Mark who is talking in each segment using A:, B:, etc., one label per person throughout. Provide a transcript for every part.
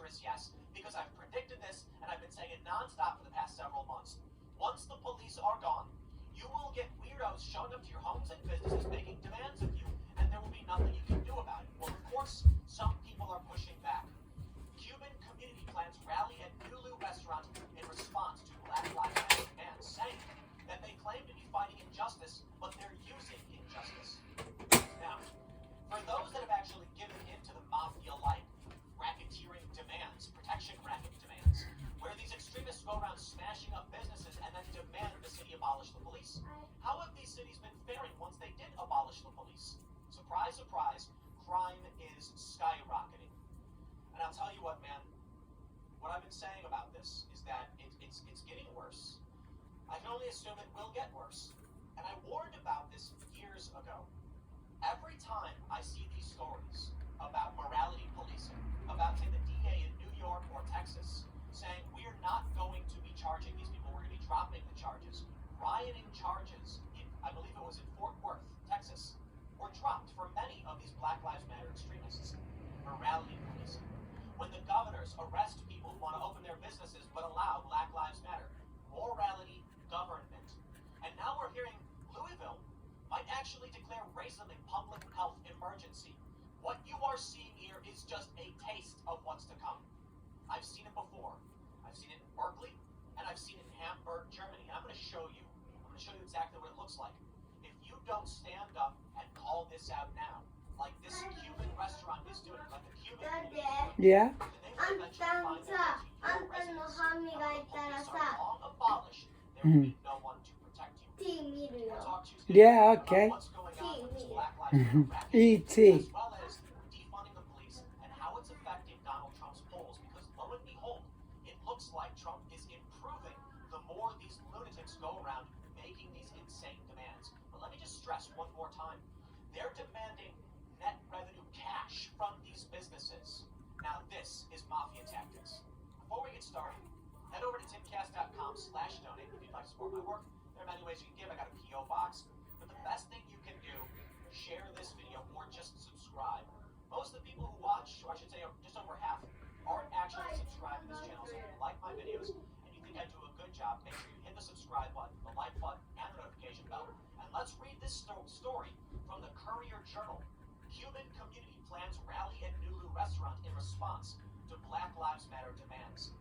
A: is yes, because I've predicted this and I've been saying it nonstop for the past several months. Once the police are gone, you will get weirdos showing up to your homes and businesses making demands of you, and there will be nothing you can do about it. Well, of course, some people are pushing back. Cuban community plans rally at Nulu restaurant in response to Black Lives Matter demands, saying that they claim to be fighting injustice, but they're using injustice. Now, for those that have actually given in to the mafia-like racketeering demands, protection racket demands, where these extremists go around smashing up businesses and then demand the city abolish the police, how have these cities been faring once they did abolish the police? Surprise, surprise, crime is skyrocketing. And I'll tell you what, man, what I've been saying about this is that it's getting worse. I can only assume it will get worse. And I warned about this years ago. Every time I see these stories about morality policing, about, say, the DA in New York or Texas saying we're not going to be charging these people, we're going to be dropping the charges, rioting charges in, I believe it was in Fort Worth, Texas, were dropped for many of these Black Lives Matter extremists. Morality policing. When the governors arrest people who want to open their businesses but allow Black Lives Matter. Morality government. And now we're hearing Louisville might actually declare racism a public health emergency. What you are seeing here is just a taste of what's to come. I've seen it before. I've seen it in Berkeley, and I've seen it in Hamburg, Germany. And I'm going to show you. I'm going to show you exactly what it looks like. If you don't stand up and call this out now, like this Cuban restaurant is doing, like the Cuban community is doing,
B: Yeah.
A: then they will eventually find that your residents are long abolished. There will be no one to protect you. We'll talk to you today
B: Yeah, okay.
A: about what's going on with this Black Lives Matter racket,
B: E.T.
A: as well as defunding the police and how it's affecting Donald Trump's polls. Because lo and behold, it looks like Trump is improving the more these lunatics go around making these insane demands. But let me just stress one more time. They're demanding net revenue cash from these businesses. Now this is mafia tactics. Before we get started, head over to timcast.com/donate if you'd like to support my work. There are many ways you can give. I got a P.O. box. But the best thing you can do, share this video or just subscribe. Most of the people who watch, or I should say just over half, aren't actually subscribed to this channel. So if you like my videos and you think I do a good job, make sure you hit the subscribe button, the like button, and the notification bell. And let's read this story from the Courier Journal. Cuban community plans rally at Nulu restaurant in response to Black Lives Matter demands.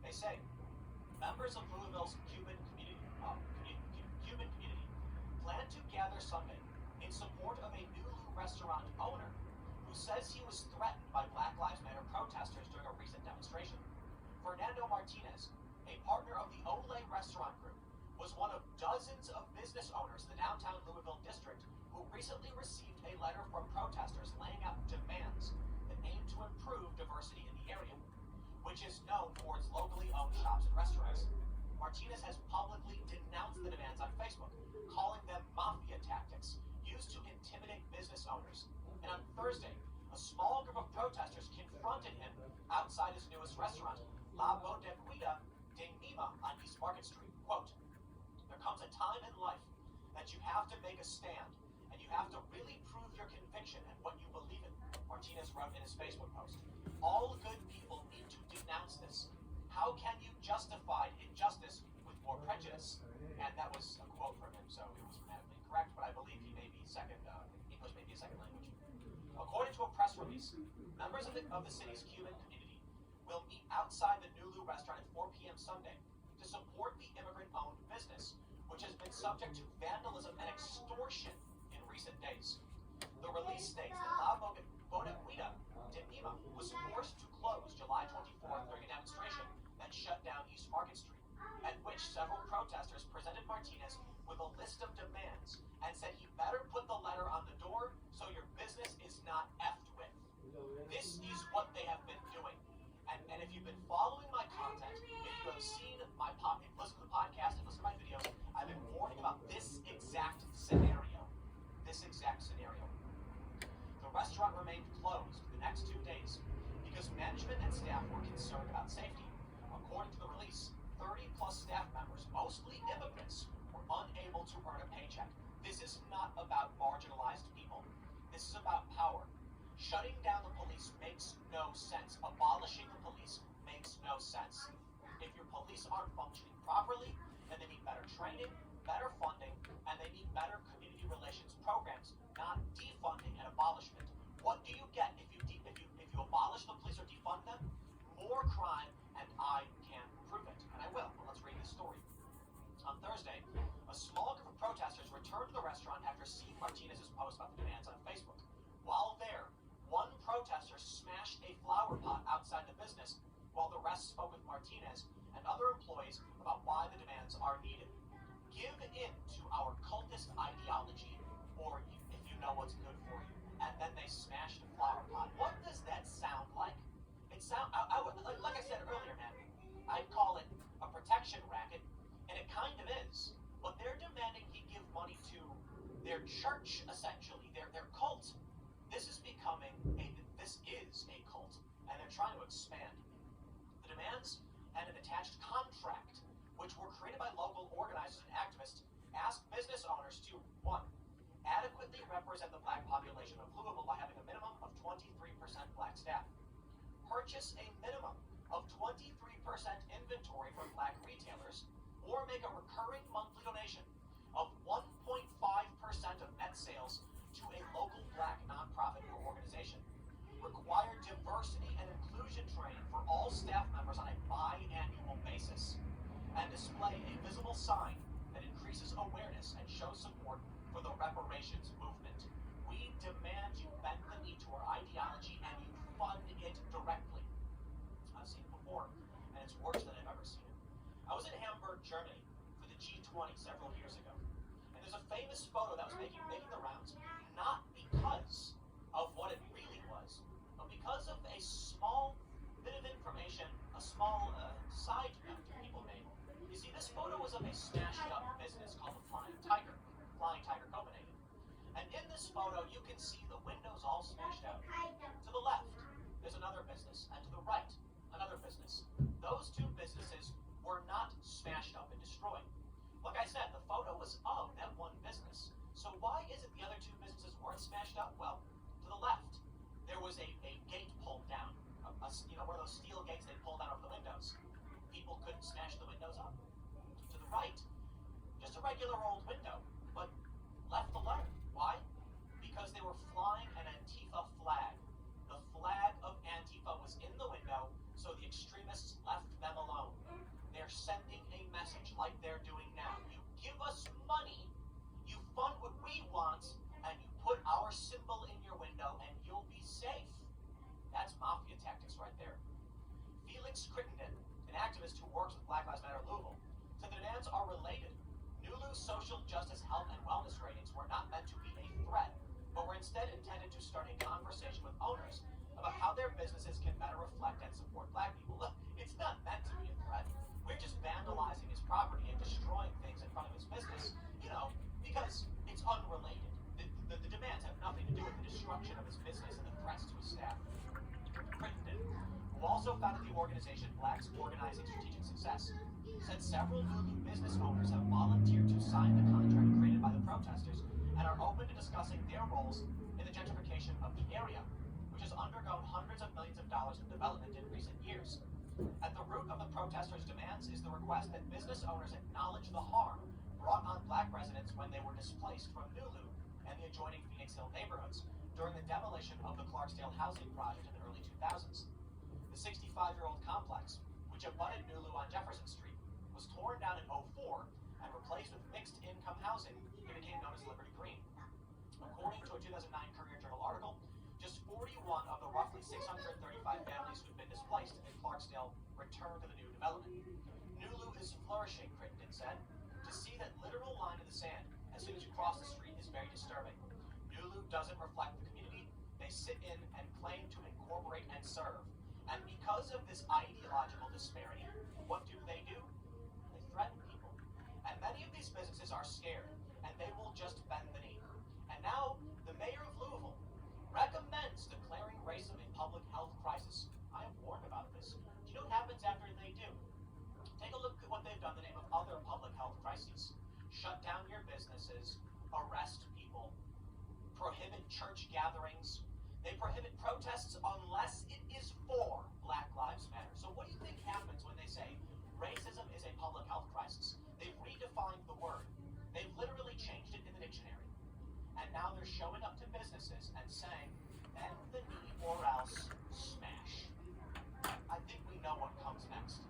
A: They say, members of Louisville's Cuban community plan to gather Sunday in support of a Nulu restaurant owner who says he was threatened by Black Lives Matter protesters during a recent demonstration. Fernando Martinez, a partner of the Olé Restaurant Group, was one of dozens of business owners in the downtown Louisville district who recently received a letter from protesters laying out demands that aim to improve diversity in the area, which is known for its locally owned shops and restaurants. Martinez has publicly denounced the demands on Facebook, calling them mafia tactics used to intimidate business owners. And on Thursday, a small group of protesters confronted him outside his newest restaurant, La Bodeguita de Mima on East Market Street. Quote, "There comes a time in life that you have to make a stand, and you have to really prove your conviction and what you believe in," Martinez wrote in his Facebook post. "All good people need to denounce this. How can you justify injustice with more prejudice?" And that was a quote from him, so it was grammatically correct, but I believe he may be English may be a second language. According to a press release, members of the city's Cuban community will meet outside the Nulu restaurant at 4 p.m. Sunday to support the immigrant-owned business, which has been subject to vandalism and extortion in recent days. The release states that La Bodeguita de Mima was forced to close July 24th during a demonstration that shut down East Market Street, at which several protesters presented Martinez with a list of demands and said he better put the letter on the door so your business is not effed with. This is what they have been doing. And if you've been following my content, if you have seen my listen to the podcast and listen to my videos, I've been warning about this exact scenario. The restaurant remained closed for the next 2 days because management and staff were concerned about safety. According to the release, 30-plus staff members, mostly immigrants, were unable to earn a paycheck. This is not about marginalized people. This is about power. Shutting down the police makes no sense. Abolishing the police no sense. If your police aren't functioning properly, then they need better training, better funding, and they need better community relations programs, not defunding and abolishment. What do you get if you abolish the police or defund them? More crime, and I can prove it, and I will. Well, let's read this story. On Thursday, a small group of protesters returned to the restaurant after seeing Martinez's post about the demands on Facebook. While there, one protester smashed a flower pot outside the business, while the rest spoke with Martinez and other employees about why the demands are needed. Give in to our cultist ideology, or if you know what's good for you. And then they smashed a flower pot. What does that sound like? Like I said earlier, man, I'd call it a protection racket, and it kind of is. But they're demanding he give money to their church, essentially, their cult. This is a cult, and they're trying to expand. The demands and an attached contract, which were created by local organizers and activists, ask business owners to, 1, adequately represent the black population of Louisville by having a minimum of 23% black staff, purchase a minimum of 23% inventory from black retailers, or make a recurring monthly donation of 1.5% of net sales to a local black nonprofit or organization, require diversity and inclusion training for all staff members on a biannual basis, and display a visible sign that increases awareness and shows support for the reparations movement. We demand you bend the knee to our ideology and you fund it directly. I've seen it before, and it's worse than I've ever seen it. I was in Hamburg, Germany for the G20 several years ago, and there's a famous photo that was making the rounds, not because of what it really was, but because of a small bit of information, a small side note people made. You see, this photo was of a smashed up business called the Flying Tiger Copenhagen. And in this photo, you can see the windows all smashed out. To the left, there's another business, and to the right, another business. Those two businesses were not smashed up and destroyed. Like I said, the photo was of that one business. So why is it the other two businesses weren't smashed up? Well, to the left, there was a gate pulled down. One of those steel gates they pulled out of the windows. People couldn't smash the windows up. To the right, just a regular old window, but left alone. Why? Because they were flying an Antifa flag. The flag of Antifa was in the window, so the extremists left them alone. They're sending a message like they're doing now. You give us money, you fund what we want, and you put our symbol in your window, and you'll be safe. That's mafia tactics right there. Felix Crittenden, an activist who works with Black Lives Matter Louisville, said the demands are related. Nulu's social justice, health, and wellness ratings were not meant to be a threat, but were instead intended to start a conversation with owners about how their businesses can better reflect and support black people. Look, it's not meant to be a threat. We're just vandalizing his property and destroying things in front of his business, because it's unrelated. The demands have nothing to do with the destruction of his business and the threats to his staff. Crittenden, who also founded the organization Blacks Organizing Strategic Success, said several Lulu business owners have volunteered to sign the contract created by the protesters and are open to discussing their roles in the gentrification of the area, which has undergone hundreds of millions of dollars in development in recent years. At the root of the protesters' demands is the request that business owners acknowledge the harm brought on black residents when they were displaced from Nulu and the adjoining Phoenix Hill neighborhoods during the demolition of the Clarksdale housing project in the early 2000s. The 65-year-old complex, which abutted Nulu on Jefferson Street, was torn down in 2004 and replaced with mixed-income housing that became known as Liberty Green. According to a 2009 Courier Journal article, just 41 of the roughly 635 families who've been displaced in Clarksdale returned to the new development. Nulu is flourishing, Crittenden said. To see that literal line in the sand as soon as you cross the street is very disturbing. Nulu doesn't reflect the community they sit in and claim to incorporate and serve. And because of this ideological disparity, what do? They threaten people. And many of these businesses are scared, and they will just bend the knee. And now, the mayor of Louisville recommends declaring racism a public health crisis. I am warned about this. Do you know what happens after they do? Take a look at what they've done in the name of other public health crises. Shut down your businesses, arrest people, prohibit church gatherings. They prohibit protests unless it is for Black Lives Matter. So what do you think happens They're showing up to businesses and saying, bend the knee or else smash. I think we know what comes next.